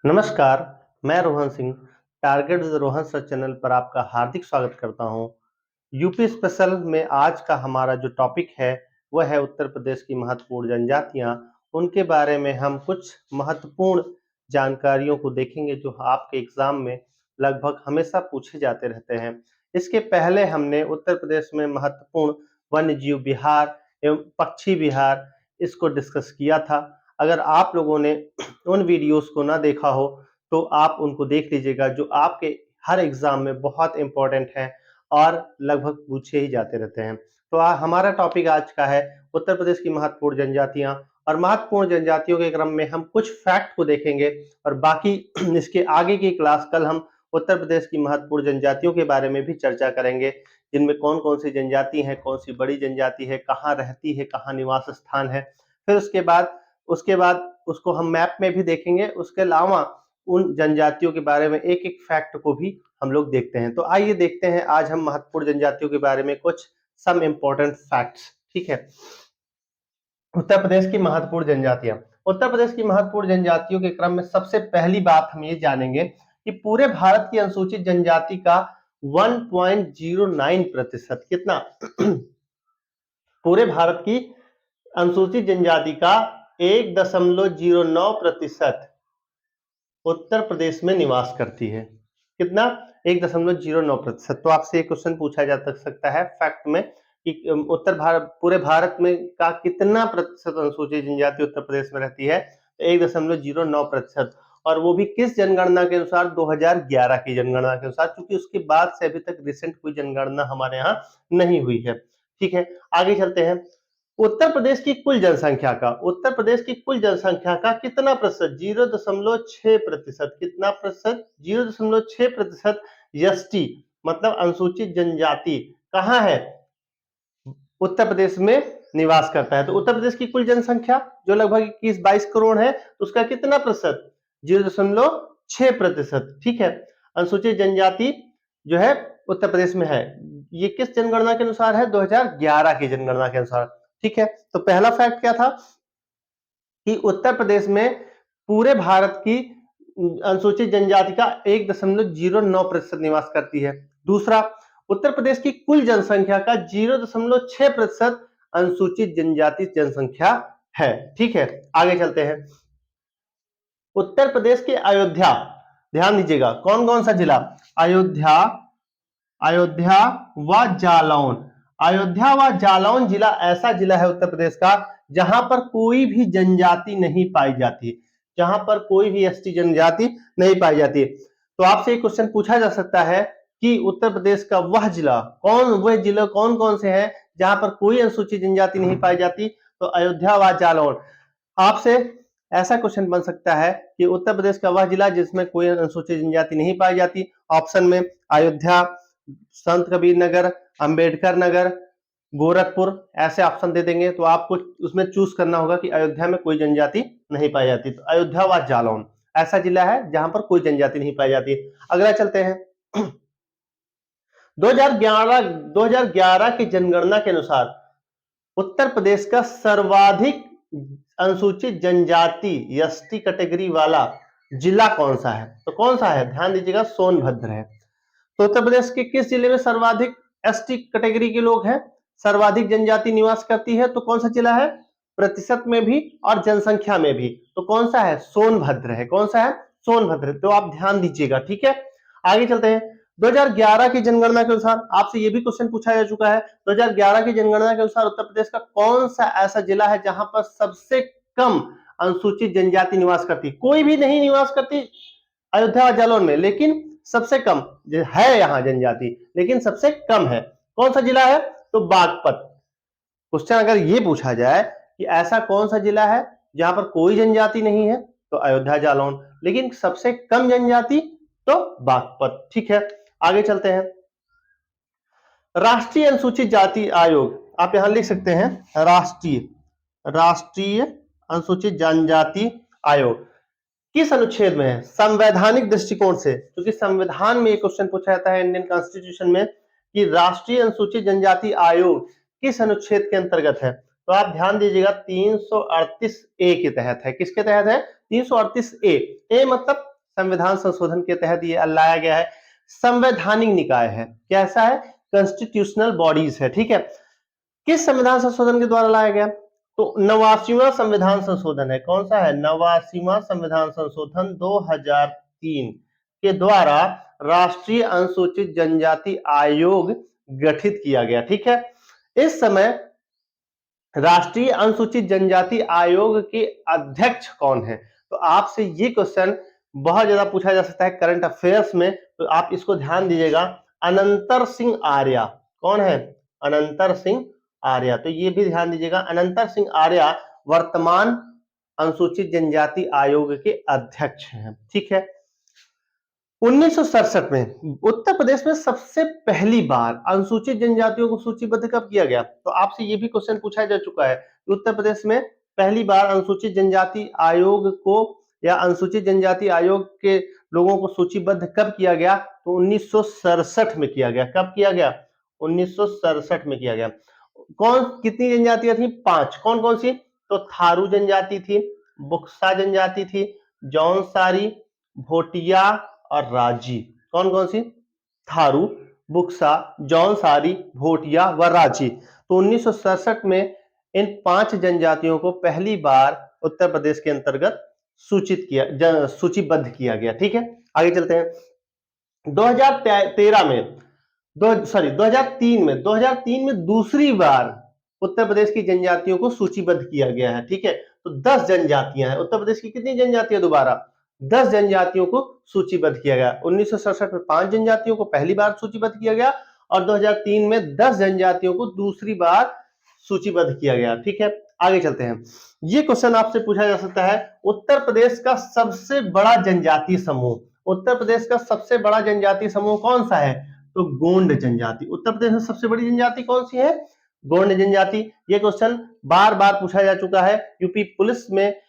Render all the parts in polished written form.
नमस्कार, मैं Rohan Singh target with Rohan sir channel पर आपका हार्दिक स्वागत करता हूं। यूपी स्पेशल में आज का हमारा जो टॉपिक है वह है उत्तर प्रदेश की महत्वपूर्ण जनजातियां। उनके बारे में हम कुछ महत्वपूर्ण जानकारियों को देखेंगे जो आपके एग्जाम में लगभग हमेशा पूछे जाते रहते हैं। इसके पहले हमने उत्तर प्रदेश में महत्वपूर्ण वन्य जीव विहार एवं पक्षी विहार इसको डिस्कस किया था। अगर आप लोगों ने उन वीडियोस को ना देखा हो तो आप उनको देख लीजिएगा, जो आपके हर एग्जाम में बहुत इंपॉर्टेंट है और लगभग पूछे ही जाते रहते हैं। तो हमारा टॉपिक आज का है उत्तर प्रदेश की महत्वपूर्ण जनजातियां, और महत्वपूर्ण जनजातियों के क्रम में हम कुछ फैक्ट को देखेंगे और बाकी इसके आगे की क्लास कल हम उत्तर प्रदेश की महत्वपूर्ण जनजातियों के बारे में भी चर्चा करेंगे, जिनमें कौन कौन सी जनजाति है, कौन सी बड़ी जनजाति है, कहाँ रहती है, कहाँ निवास स्थान है। फिर उसके बाद उसको हम मैप में भी देखेंगे। उसके अलावा उन जनजातियों के बारे में एक एक फैक्ट को भी हम लोग देखते हैं। तो आइए देखते हैं आज हम महत्वपूर्ण जनजातियों के बारे में कुछ सम इंपॉर्टेंट फैक्ट्स। ठीक है, उत्तर प्रदेश की महत्वपूर्ण जनजातियां। उत्तर प्रदेश की महत्वपूर्ण जनजातियों के क्रम में सबसे पहली बात हम ये जानेंगे कि पूरे भारत की अनुसूचित जनजाति का 1.09% कितना पूरे भारत की अनुसूचित जनजाति का 1.09% उत्तर प्रदेश में निवास करती है। कितना? 1.09%। तो आपसे एक क्वेश्चन पूछा जा सकता है फैक्ट में कि पूरे भारत में का कितना प्रतिशत अनुसूचित जनजाति उत्तर प्रदेश में रहती है? 1.09%। और वो भी किस जनगणना के अनुसार? 2011 की जनगणना के अनुसार, क्योंकि उसके बाद से अभी तक रिसेंट कोई जनगणना हमारे यहाँ नहीं हुई है। ठीक है, आगे चलते हैं। उत्तर प्रदेश की कुल जनसंख्या का कितना प्रतिशत? 0.6%। कितना प्रतिशत? 0.6% एसटी मतलब अनुसूचित जनजाति कहाँ है? उत्तर प्रदेश में निवास करता है। तो उत्तर प्रदेश की कुल जनसंख्या जो लगभग 21-22 करोड़ है, तो उसका कितना प्रतिशत? 0.6%। ठीक है, अनुसूचित जनजाति जो है उत्तर प्रदेश में है। ये किस जनगणना के अनुसार है? 2011 की जनगणना के अनुसार। ठीक है, तो पहला फैक्ट क्या था कि उत्तर प्रदेश में पूरे भारत की अनुसूचित जनजाति का 1.09% निवास करती है। दूसरा, उत्तर प्रदेश की कुल जनसंख्या का 0.6% अनुसूचित जनजाति जनसंख्या है। ठीक है, आगे चलते हैं। उत्तर प्रदेश के अयोध्या, ध्यान दीजिएगा, कौन कौन सा जिला? अयोध्या अयोध्या व जालौन। अयोध्या व जालौन जिला ऐसा जिला है उत्तर प्रदेश का जहां पर कोई भी जनजाति नहीं पाई जाती, जहां पर कोई भी एसटी जनजाति नहीं पाई जाती। तो आपसे एक क्वेश्चन पूछा जा सकता है कि उत्तर प्रदेश का वह जिला कौन कौन से हैं जहां पर कोई अनुसूचित जनजाति नहीं पाई जाती? तो अयोध्या व जालौन। आपसे ऐसा क्वेश्चन बन सकता है कि उत्तर प्रदेश का वह जिला जिसमें कोई अनुसूचित जनजाति नहीं पाई जाती। ऑप्शन में अयोध्या, संत कबीर नगर, अंबेडकर नगर, गोरखपुर, ऐसे ऑप्शन दे देंगे। तो आपको उसमें चूज करना होगा कि अयोध्या में कोई जनजाति नहीं पाई जाती। तो अयोध्या व जालौन ऐसा जिला है जहां पर कोई जनजाति नहीं पाई जाती। अगला चलते हैं। 2011 की जनगणना के अनुसार उत्तर प्रदेश का सर्वाधिक अनुसूचित जनजाति एसटी कैटेगरी वाला जिला कौन सा है? तो कौन सा है? ध्यान दीजिएगा, सोनभद्र है। तो उत्तर प्रदेश के किस जिले में सर्वाधिक एसटी कैटेगरी के लोग हैं, सर्वाधिक जनजाति निवास करती है? तो कौन सा जिला है? प्रतिशत में भी और जनसंख्या में भी। तो कौन सा है? सोनभद्र है। कौन सा है? सोनभद्र। तो आप ध्यान दीजिएगा। ठीक है, आगे चलते हैं। 2011 की जनगणना के अनुसार आपसे यह भी क्वेश्चन पूछा जा चुका है। 2011 की जनगणना के अनुसार उत्तर प्रदेश का कौन सा ऐसा जिला है जहां पर सबसे कम अनुसूचित जनजाति निवास करती? कोई भी नहीं निवास करती अयोध्या और जालौन में, लेकिन सबसे कम है यहाँ जनजाति, लेकिन सबसे कम है। कौन सा जिला है? तो बागपत। क्वेश्चन अगर ये पूछा जाए कि ऐसा कौन सा जिला है जहां पर कोई जनजाति नहीं है, तो अयोध्या जालौन, लेकिन सबसे कम जनजाति तो बागपत। ठीक है, आगे चलते हैं। राष्ट्रीय अनुसूचित जाति आयोग, आप यहां लिख सकते हैं राष्ट्रीय अनुसूचित जनजाति आयोग किस अनुच्छेद में है? संवैधानिक दृष्टिकोण से, क्योंकि संविधान में एक क्वेश्चन पूछा जाता है इंडियन कॉन्स्टिट्यूशन में कि राष्ट्रीय अनुसूचित जनजाति आयोग किस अनुच्छेद के अंतर्गत है? तो आप ध्यान दीजिएगा, 338 ए के तहत है। किसके तहत है? 338 ए। ए मतलब संविधान संशोधन के तहत ये लाया गया है। संवैधानिक निकाय है, कैसा है, कॉन्स्टिट्यूशनल बॉडीज है, ठीक है। किस संविधान संशोधन के द्वारा लाया गया, तो 89वां संविधान संशोधन है। कौन सा है, 89वां संविधान संशोधन 2003 के द्वारा राष्ट्रीय अनुसूचित जनजाति आयोग गठित किया गया, ठीक है। इस समय राष्ट्रीय अनुसूचित जनजाति आयोग के अध्यक्ष कौन है, तो आपसे ये क्वेश्चन बहुत ज्यादा पूछा जा सकता है करंट अफेयर्स में, तो आप इसको ध्यान दीजिएगा। अनंतर सिंह आर्या, कौन है, अनंतर सिंह आर्या, तो ये भी ध्यान दीजिएगा। अनंतर सिंह आर्या वर्तमान अनुसूचित जनजाति आयोग के अध्यक्ष हैं, ठीक है। 1967 में उत्तर प्रदेश में सबसे पहली बार अनुसूचित जनजातियों को सूचीबद्ध कब किया गया, तो आपसे ये भी क्वेश्चन पूछा जा चुका है कि उत्तर प्रदेश में पहली बार अनुसूचित जनजाति आयोग को या अनुसूचित जनजाति आयोग के लोगों को सूचीबद्ध कब किया गया, तो 1967 में किया गया। कब किया गया, 1967 में किया गया। कौन कितनी जनजातियां थी, 5। कौन कौन सी, तो थारू जनजाति थी, बुक्सा जनजाति थी, जौनसारी, भोटिया और राजी। कौन कौन सी, थारू, बुक्सा, जौनसारी, भोटिया व राजी। तो 1967 में इन 5 जनजातियों को पहली बार उत्तर प्रदेश के अंतर्गत सूचीबद्ध किया गया, ठीक है। आगे चलते हैं। 2003 में दूसरी बार उत्तर प्रदेश की जनजातियों को सूचीबद्ध किया गया है, ठीक है। तो 10 जनजातियां हैं उत्तर प्रदेश की, कितनी जनजातियां, दोबारा 10 जनजातियों को सूचीबद्ध किया गया। 1967 में 5 जनजातियों को पहली बार सूचीबद्ध किया गया और 2003 में 10 जनजातियों को दूसरी बार सूचीबद्ध किया गया, ठीक है। आगे चलते हैं। ये क्वेश्चन आपसे पूछा जा सकता है, उत्तर प्रदेश का सबसे बड़ा जनजातीय समूह, उत्तर प्रदेश का सबसे बड़ा जनजातीय समूह कौन सा है, तो गोंड जनजाति। उत्तर प्रदेश में सबसे बड़ी जनजाति कौन सी है, गोंड जनजाति। ये क्वेश्चन बार बार पूछा जा चुका है यूपी पुलिस में,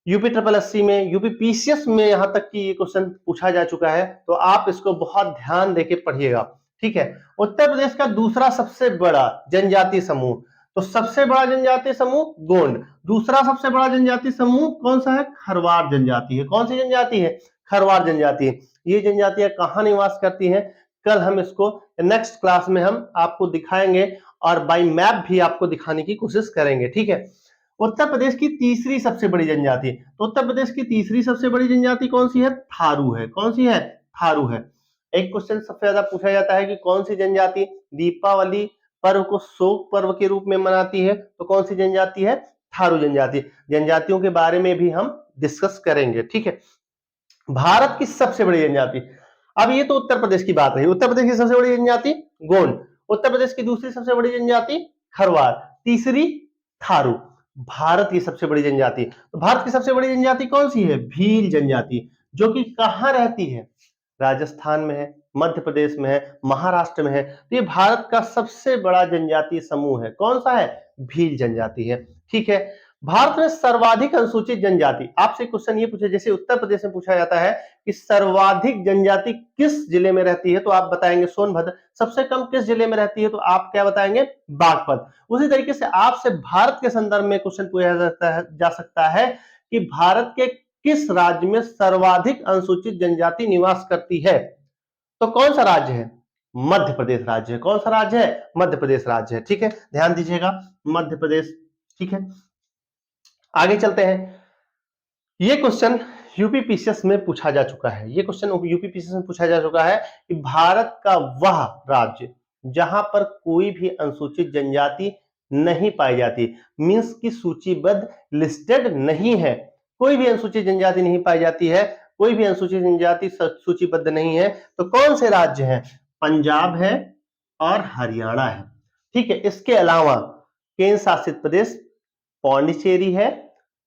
यूपी SSSC में, यूपी PCS में, यहां तक कि ये क्वेश्चन पूछा जा चुका है, तो आप इसको बहुत ध्यान देके पढ़िएगा, ठीक है। उत्तर प्रदेश का दूसरा सबसे बड़ा जनजातीय समूह, तो सबसे बड़ा जनजातीय समूह गोंड, दूसरा सबसे बड़ा जनजातीय समूह कौन सा है, खरवार जनजाति है। कौन सी जनजाति है, खरवार जनजाति। ये जनजातियां कहां निवास करती हैं, कल हम इसको नेक्स्ट क्लास में हम आपको दिखाएंगे और बाय मैप भी आपको दिखाने की कोशिश करेंगे, ठीक है। उत्तर प्रदेश की तीसरी सबसे बड़ी जनजाति, तो उत्तर प्रदेश की तीसरी सबसे बड़ी जनजाति कौन सी है, थारू है। कौन सी है, थारू है। एक क्वेश्चन सबसे ज्यादा पूछा जाता है कि कौन सी जनजाति दीपावली पर्व को शोक पर्व के रूप में मनाती है, तो कौन सी जनजाति है, थारू जनजाति। जनजातियों के बारे में भी हम डिस्कस करेंगे, ठीक है। भारत की सबसे बड़ी जनजाति, अब ये तो उत्तर प्रदेश की बात रही। उत्तर प्रदेश की सबसे बड़ी जनजाति गोंड, उत्तर प्रदेश की दूसरी सबसे बड़ी जनजाति खरवार, तीसरी थारू। भारत की सबसे बड़ी जनजाति, तो भारत की सबसे बड़ी जनजाति कौन सी है, भील जनजाति, जो कि कहां रहती है, राजस्थान में है, मध्य प्रदेश में है, महाराष्ट्र में है। तो ये भारत का सबसे बड़ा जनजातीय समूह है, कौन सा है, भील जनजाति है, ठीक है। भारत में सर्वाधिक अनुसूचित जनजाति, आपसे क्वेश्चन ये पूछे, जैसे उत्तर प्रदेश में पूछा जाता है कि सर्वाधिक जनजाति किस जिले में रहती है, तो आप बताएंगे सोनभद्र। सबसे कम किस जिले में रहती है, तो आप क्या बताएंगे, बागपत। उसी तरीके से आपसे भारत के संदर्भ में क्वेश्चन पूछा जा सकता है कि भारत के किस राज्य में सर्वाधिक अनुसूचित जनजाति निवास करती है, तो कौन सा राज्य है, मध्य प्रदेश राज्य है। कौन सा राज्य है, मध्य प्रदेश राज्य है, ठीक है। ध्यान दीजिएगा, मध्य प्रदेश, ठीक है। आगे चलते हैं। ये क्वेश्चन यूपी PCS में पूछा जा चुका है, ये क्वेश्चन यूपी PCS में पूछा जा चुका है कि भारत का वह राज्य जहां पर कोई भी अनुसूचित जनजाति नहीं पाई जाती, मींस की सूचीबद्ध लिस्टेड नहीं है, कोई भी अनुसूचित जनजाति नहीं पाई जाती है, कोई भी अनुसूचित जनजाति सूचीबद्ध नहीं है, तो कौन से राज्य हैं, पंजाब है और हरियाणा है, ठीक है। इसके अलावा केंद्र शासित प्रदेश पौंडीचेरी है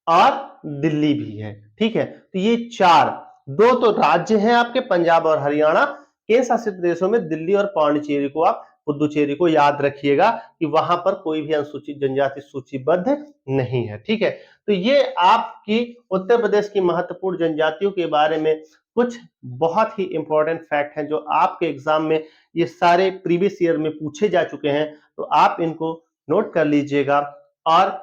और दिल्ली भी है, ठीक है। तो ये 4, 2 तो राज्य हैं आपके, पंजाब और हरियाणा। केंद्र शासित प्रदेशों में दिल्ली और पौंडीचेरी को, आप पुदुचेरी को याद रखिएगा कि वहां पर कोई भी अनुसूचित जनजाति सूचीबद्ध नहीं है, ठीक है। तो ये आपकी उत्तर प्रदेश की महत्वपूर्ण जनजातियों के बारे में कुछ बहुत ही इंपॉर्टेंट फैक्ट हैं, जो आपके एग्जाम में ये सारे प्रीवियस ईयर में पूछे जा चुके हैं, तो आप इनको नोट कर लीजिएगा। और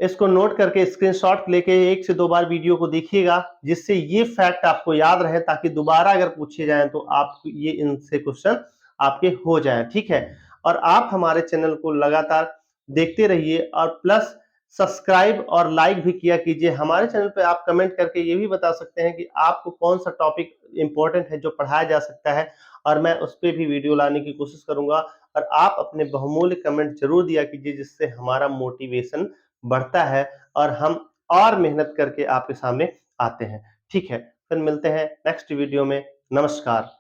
इसको नोट करके स्क्रीनशॉट लेके 1 से 2 बार वीडियो को देखिएगा, जिससे ये फैक्ट आपको याद रहे, ताकि दोबारा अगर पूछे जाएं तो आप ये इनसे क्वेश्चन आपके हो जाएं। ठीक है, और आप हमारे चैनल को लगातार देखते रहिए और प्लस सब्सक्राइब और लाइक भी किया कीजिए। हमारे चैनल पे आप कमेंट करके ये भी बता सकते हैं कि आपको कौन सा टॉपिक इंपॉर्टेंट है जो पढ़ाया जा सकता है, और मैं उस पर भी वीडियो लाने की कोशिश करूंगा। और आप अपने बहुमूल्य कमेंट जरूर दिया कीजिए, जिससे हमारा मोटिवेशन बढ़ता है और हम और मेहनत करके आपके सामने आते हैं। ठीक है, फिर मिलते हैं नेक्स्ट वीडियो में। नमस्कार।